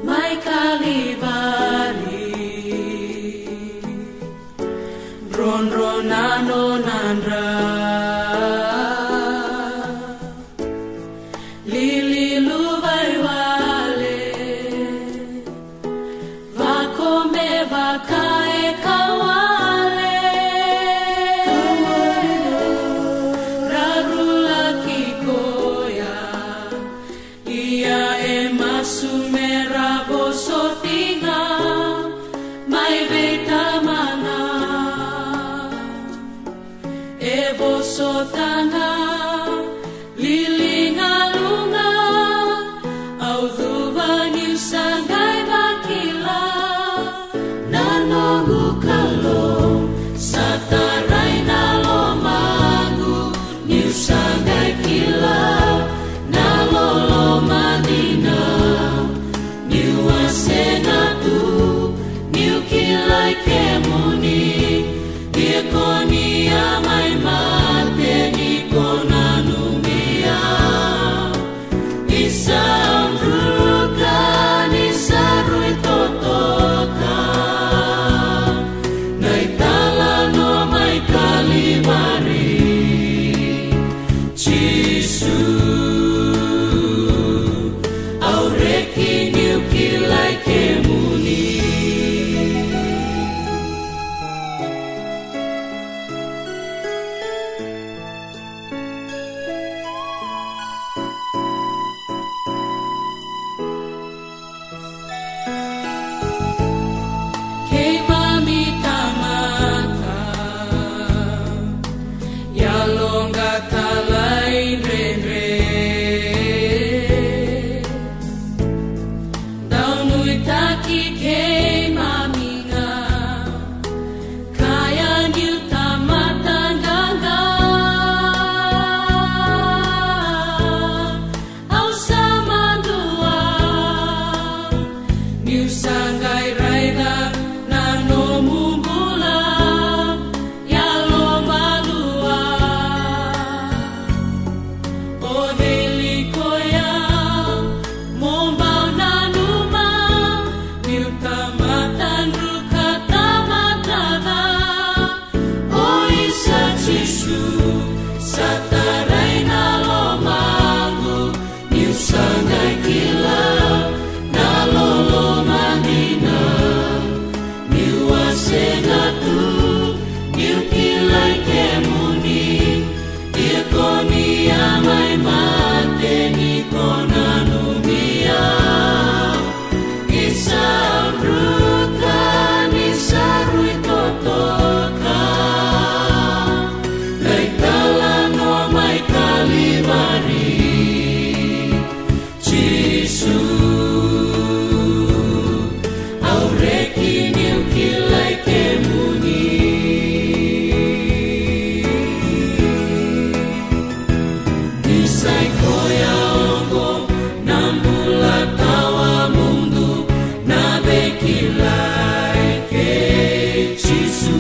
mai Kalivari, Ron-ronano nandra, lililuvai wale, vakome vakae kawale, rarula kikoya, ia emasumera vosotinga, mai vetamanga, evosotanga, lilingalunga, audhuvani sangai bakila, nanongu kalong, satarai nalo magu, niu sangai kila, nalolo madina, niu asenatu, niu kilai kemuni, diekoni amai mate nikonanumia, isamruka nisarui totoka, naitala no mai Kalivari, Jisu, aureki niu kilai kemuni. Kei mami tamaka, yalonga talain renre, daunui taki kei mami nga, kaya niu tamatanganga, au sama dua, niu sangai raida, nano mumbula, yalo malua, o delikoya, mombau nanuma, niu tamatan ruka tamatana, o isa Jisu, satarai nalo magu, niu sangai kila, nalolo madina, niu asenatu, niu kilai kemuni, diekoni amai mate nikonanumia, isabruka nisarui totoka, naitala no mai Kalivari, Jisu, aureki niu kilai kemuni. Nisai koya ongo, nambula tawa mundu, nabe kilai ke Jisu,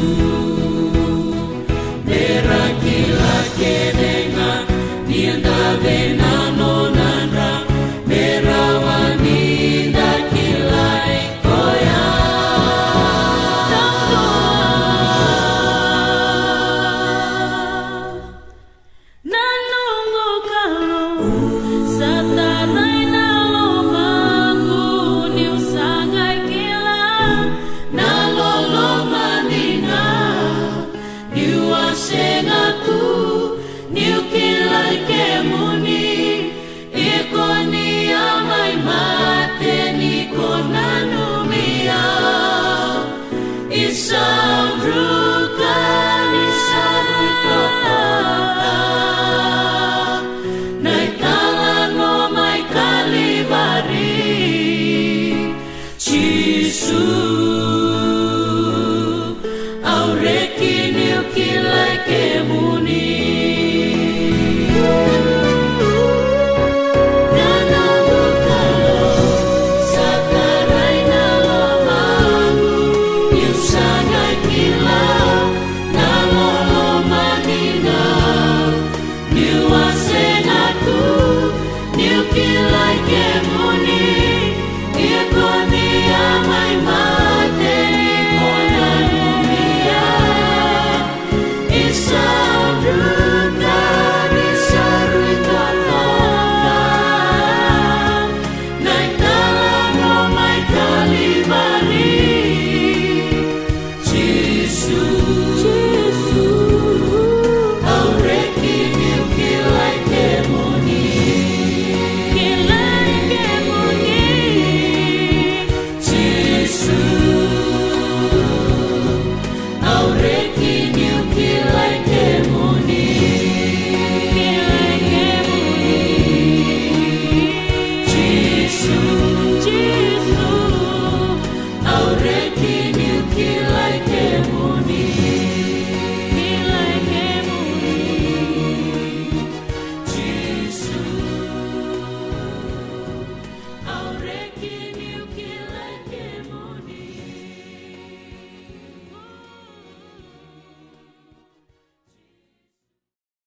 mera kila kedenga, nienda venano nandra, mera waninda kilai koya. Nanungo kalo, satarai nalo magu, niu sangai kila, nalolo madina, niu asengatu, niu kilai kemuni, ikoni amai mate nikonanumia, isabruka nisarui totoka, naitala no mai Kalivari, Jisu, aureki niu kilai kemuni.